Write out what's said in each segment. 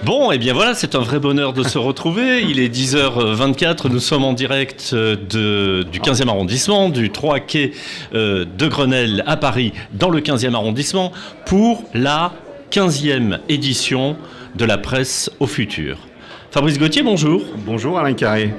Bon, et bien voilà, c'est un vrai bonheur de se retrouver. Il est 10h24, nous sommes en direct du 15e arrondissement, du 3 quai de Grenelle à Paris, dans le 15e arrondissement, pour la 15e édition de la presse au futur. Fabrice Gauthier, bonjour. Bonjour Alain Carré.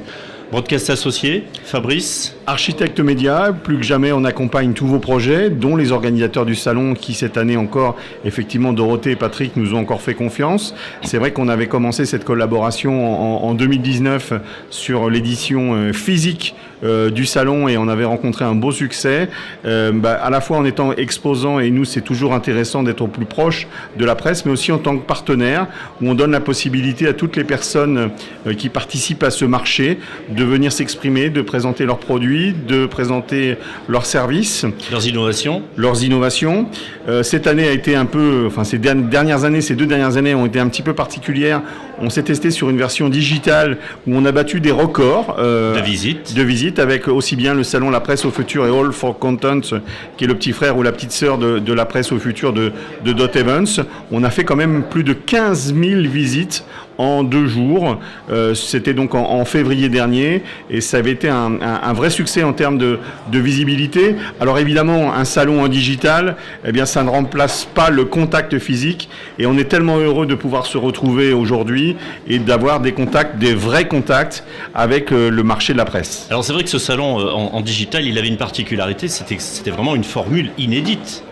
Broadcast associé, Fabrice. Architecte média, plus que jamais on accompagne tous vos projets, dont les organisateurs du salon qui cette année encore, effectivement Dorothée et Patrick nous ont encore fait confiance. C'est vrai qu'on avait commencé cette collaboration en 2019 sur l'édition physique du salon et on avait rencontré un beau succès. À la fois en étant exposant, et nous c'est toujours intéressant d'être au plus proche de la presse, mais aussi en tant que partenaire où on donne la possibilité à toutes les personnes qui participent à ce marché de venir s'exprimer, de présenter leurs produits, de présenter leurs services. Leurs innovations. Cette année a été ces deux dernières années ont été un petit peu particulières. On s'est testé sur une version digitale où on a battu des records de visite avec aussi bien le salon La Presse au Futur et All for Content, qui est le petit frère ou la petite sœur de La Presse au Futur de Dot Events. On a fait quand même plus de 15 000 visites en 2 jours. C'était donc en février dernier et ça avait été un vrai succès en termes de visibilité. Alors évidemment, un salon en digital, ça ne remplace pas le contact physique et on est tellement heureux de pouvoir se retrouver aujourd'hui et d'avoir des vrais contacts avec le marché de la presse. Alors c'est vrai que ce salon en digital, il avait une particularité, c'était vraiment une formule inédite.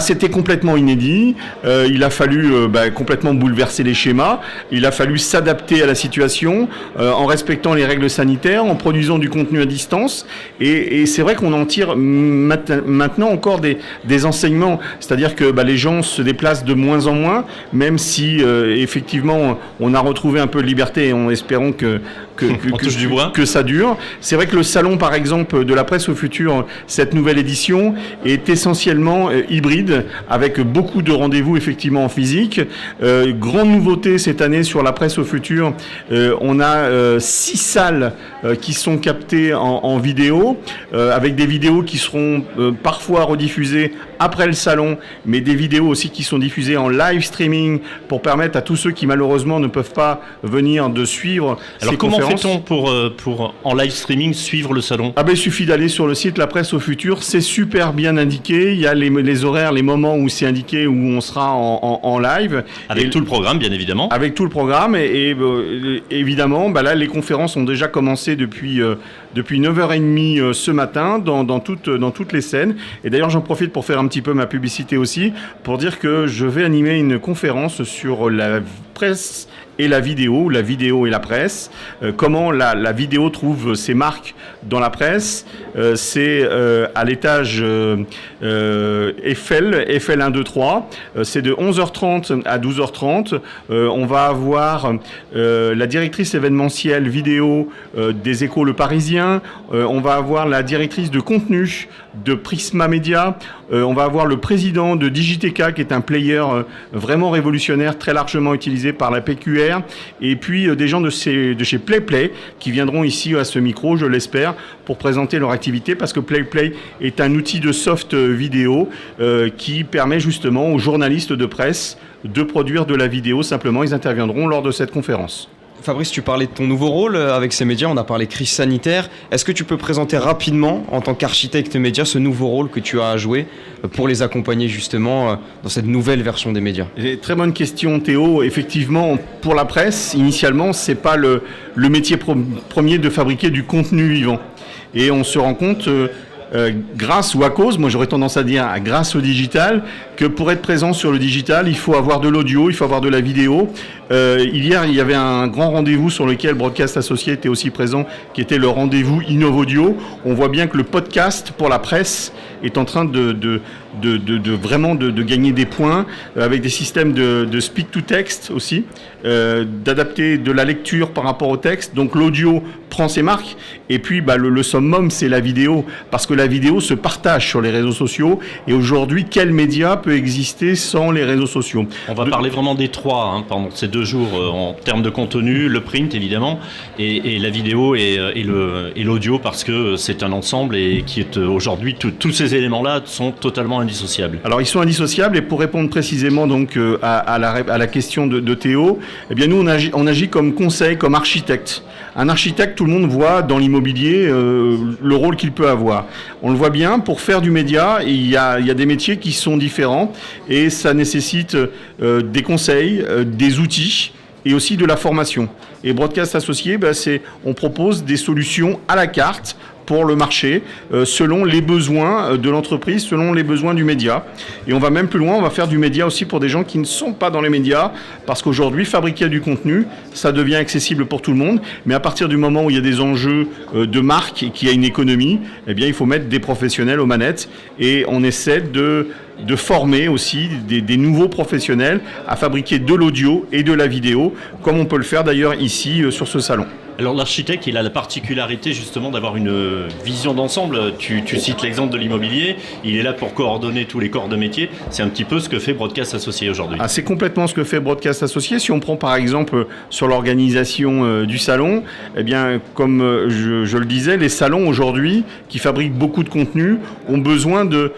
C'était complètement inédit. Il a fallu complètement bouleverser les schémas. Il a fallu s'adapter à la situation en respectant les règles sanitaires, en produisant du contenu à distance. Et c'est vrai qu'on en tire maintenant encore des enseignements. C'est-à-dire que les gens se déplacent de moins en moins, même si effectivement on a retrouvé un peu de liberté et en espérant que ça dure. C'est vrai que le salon, par exemple, de la presse au futur, cette nouvelle édition, est essentiellement hybride, avec beaucoup de rendez-vous effectivement en physique. Grande nouveauté cette année sur la presse au futur, on a 6 salles qui sont captées en vidéo, avec des vidéos qui seront parfois rediffusées après le salon, mais des vidéos aussi qui sont diffusées en live streaming pour permettre à tous ceux qui malheureusement ne peuvent pas venir de suivre ces conférences. Alors comment fait-on pour en live streaming suivre le salon ? Il suffit d'aller sur le site La Presse au Futur, c'est super bien indiqué, il y a les horaires, les moments où c'est indiqué, où on sera en live. Avec tout le programme, bien évidemment. Avec tout le programme, et évidemment, là, les conférences ont déjà commencé depuis 9h30 ce matin dans toutes les scènes. Et d'ailleurs, j'en profite pour faire un petit peu ma publicité aussi, pour dire que je vais animer une conférence sur la presse et la vidéo et la presse, comment la vidéo trouve ses marques dans la presse. C'est à l'étage Eiffel 1, 2, 3. C'est de 11h30 à 12h30. On va avoir la directrice événementielle vidéo des Échos Le Parisien. On va avoir la directrice de contenu de Prisma Media. On va avoir le président de Digiteca, qui est un player vraiment révolutionnaire, très largement utilisé par la PQR. Et puis des gens de chez PlayPlay qui viendront ici à ce micro, je l'espère, pour présenter leur activité, parce que PlayPlay est un outil de soft vidéo qui permet justement aux journalistes de presse de produire de la vidéo. Simplement, ils interviendront lors de cette conférence. Fabrice, tu parlais de ton nouveau rôle avec ces médias, on a parlé crise sanitaire. Est-ce que tu peux présenter rapidement, en tant qu'architecte média, ce nouveau rôle que tu as à jouer pour les accompagner justement dans cette nouvelle version des médias ? Très bonne question, Théo. Effectivement, pour la presse, initialement, c'est pas le métier premier de fabriquer du contenu vivant. Et on se rend compte, grâce ou à cause, moi j'aurais tendance à dire grâce au digital, que pour être présent sur le digital, il faut avoir de l'audio, il faut avoir de la vidéo. Hier, il y avait un grand rendez-vous sur lequel Broadcast Associé était aussi présent, qui était le rendez-vous Innovodio. On voit bien que le podcast pour la presse est en train de vraiment gagner des points, avec des systèmes de speak to text aussi, d'adapter de la lecture par rapport au texte. Donc l'audio prend ses marques, et puis le summum, c'est la vidéo, parce que la vidéo se partage sur les réseaux sociaux, et aujourd'hui, quel média peut exister sans les réseaux sociaux ? On va parler vraiment des trois pendant ces 2 jours en termes de contenu, le print évidemment, et la vidéo et l'audio, parce que c'est un ensemble et qui est aujourd'hui, tous ces éléments-là sont totalement indissociables? Alors ils sont indissociables, et pour répondre précisément donc à la question de Théo, eh bien nous on agit comme conseil, comme architecte. Un architecte, tout le monde voit dans l'immobilier le rôle qu'il peut avoir. On le voit bien, pour faire du média, il y a des métiers qui sont différents, et ça nécessite des conseils, des outils, et aussi de la formation. Et Broadcast Associés, on propose des solutions à la carte pour le marché, selon les besoins de l'entreprise, selon les besoins du média. Et on va même plus loin, on va faire du média aussi pour des gens qui ne sont pas dans les médias, parce qu'aujourd'hui, fabriquer du contenu, ça devient accessible pour tout le monde, mais à partir du moment où il y a des enjeux de marque et qu'il y a une économie, eh bien, il faut mettre des professionnels aux manettes, et on essaie de former aussi des nouveaux professionnels à fabriquer de l'audio et de la vidéo, comme on peut le faire d'ailleurs ici sur ce salon. Alors l'architecte, il a la particularité justement d'avoir une vision d'ensemble. Tu cites l'exemple de l'immobilier, il est là pour coordonner tous les corps de métier. C'est un petit peu ce que fait Broadcast Associés aujourd'hui. C'est complètement ce que fait Broadcast Associés. Si on prend par exemple sur l'organisation du salon, eh bien comme je le disais, les salons aujourd'hui qui fabriquent beaucoup de contenu ont besoin de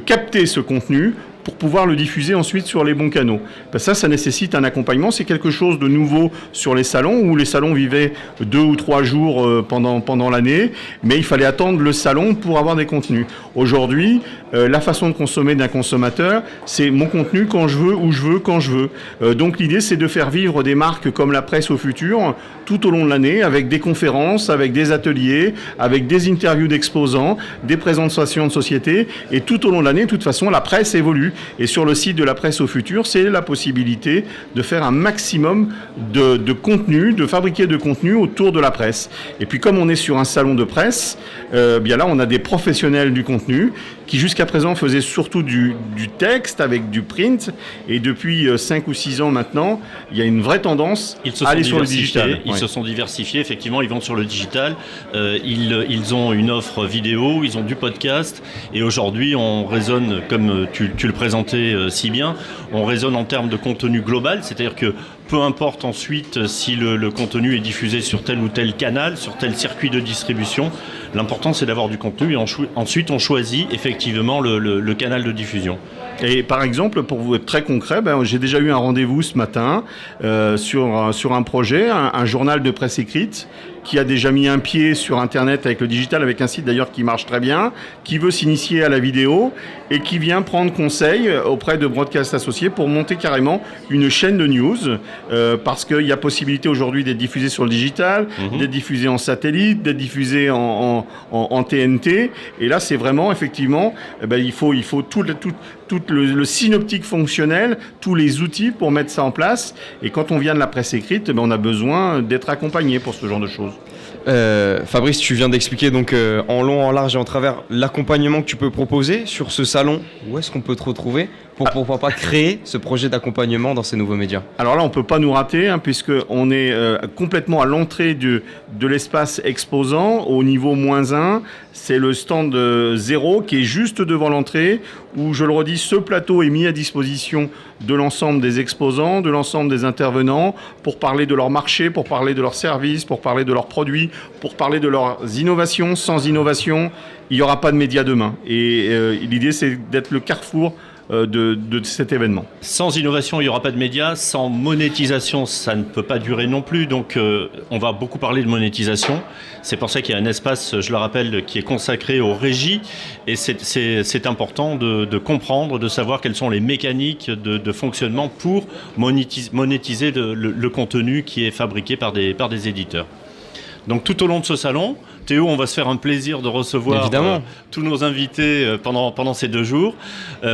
capter ce contenu pour pouvoir le diffuser ensuite sur les bons canaux. Ça nécessite un accompagnement. C'est quelque chose de nouveau sur les salons, où les salons vivaient 2 ou 3 jours pendant l'année, mais il fallait attendre le salon pour avoir des contenus. Aujourd'hui, la façon de consommer d'un consommateur, c'est mon contenu quand je veux, où je veux, quand je veux. Donc l'idée, c'est de faire vivre des marques comme la presse au futur tout au long de l'année, avec des conférences, avec des ateliers, avec des interviews d'exposants, des présentations de sociétés, et tout au long de l'année, de toute façon, la presse évolue. Et sur le site de la presse au futur, c'est la possibilité de faire un maximum de contenu, de fabriquer de contenu autour de la presse. Et puis comme on est sur un salon de presse, bien là on a des professionnels du contenu qui jusqu'à présent faisaient surtout du texte avec du print, et depuis 5 ou 6 ans maintenant, il y a une vraie tendance à aller sur le digital. Ils se sont diversifiés, effectivement, ils vont sur le digital, ils ont une offre vidéo, ils ont du podcast, et aujourd'hui on raisonne, comme tu le présentais si bien, on raisonne en termes de contenu global, c'est-à-dire que peu importe ensuite si le contenu est diffusé sur tel ou tel canal, sur tel circuit de distribution, l'important c'est d'avoir du contenu, et ensuite on choisit effectivement le canal de diffusion. Et par exemple, pour vous être très concret, j'ai déjà eu un rendez-vous ce matin sur un projet, un journal de presse écrite qui a déjà mis un pied sur Internet avec le digital, avec un site d'ailleurs qui marche très bien, qui veut s'initier à la vidéo et qui vient prendre conseil auprès de Broadcast Associés pour monter carrément une chaîne de news, parce qu'il y a possibilité aujourd'hui d'être diffusé sur le digital, d'être diffusé en satellite, d'être diffusé en TNT. Et là, c'est vraiment, effectivement, il faut tout le synoptique fonctionnel, tous les outils pour mettre ça en place. Et quand on vient de la presse écrite, on a besoin d'être accompagné pour ce genre de choses. Fabrice, tu viens d'expliquer donc en long, en large et en travers l'accompagnement que tu peux proposer sur ce salon. Où est-ce qu'on peut te retrouver pour pourquoi pas créer ce projet d'accompagnement dans ces nouveaux médias? Alors là, on ne peut pas nous rater, puisqu'on est complètement à l'entrée de l'espace exposant, au niveau -1. C'est le stand 0 qui est juste devant l'entrée, où, je le redis, ce plateau est mis à disposition de l'ensemble des exposants, de l'ensemble des intervenants, pour parler de leur marché, pour parler de leurs services, pour parler de leurs produits, pour parler de leurs innovations. Sans innovation, il n'y aura pas de médias demain. Et l'idée, c'est d'être le carrefour de cet événement. Sans innovation, il n'y aura pas de médias. Sans monétisation, ça ne peut pas durer non plus. Donc, on va beaucoup parler de monétisation. C'est pour ça qu'il y a un espace, je le rappelle, qui est consacré aux régies. Et c'est important de comprendre, de savoir quelles sont les mécaniques de fonctionnement pour monétiser le contenu qui est fabriqué par des éditeurs. Donc, tout au long de ce salon, Théo, on va se faire un plaisir de recevoir tous nos invités pendant ces 2 jours.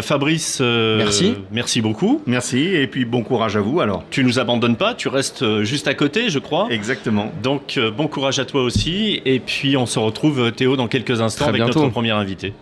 Fabrice, merci beaucoup. Merci, et puis bon courage à vous alors. Tu nous abandonnes pas, tu restes juste à côté, je crois. Exactement. Donc bon courage à toi aussi, et puis on se retrouve, Théo, dans quelques instants avec notre premier invité.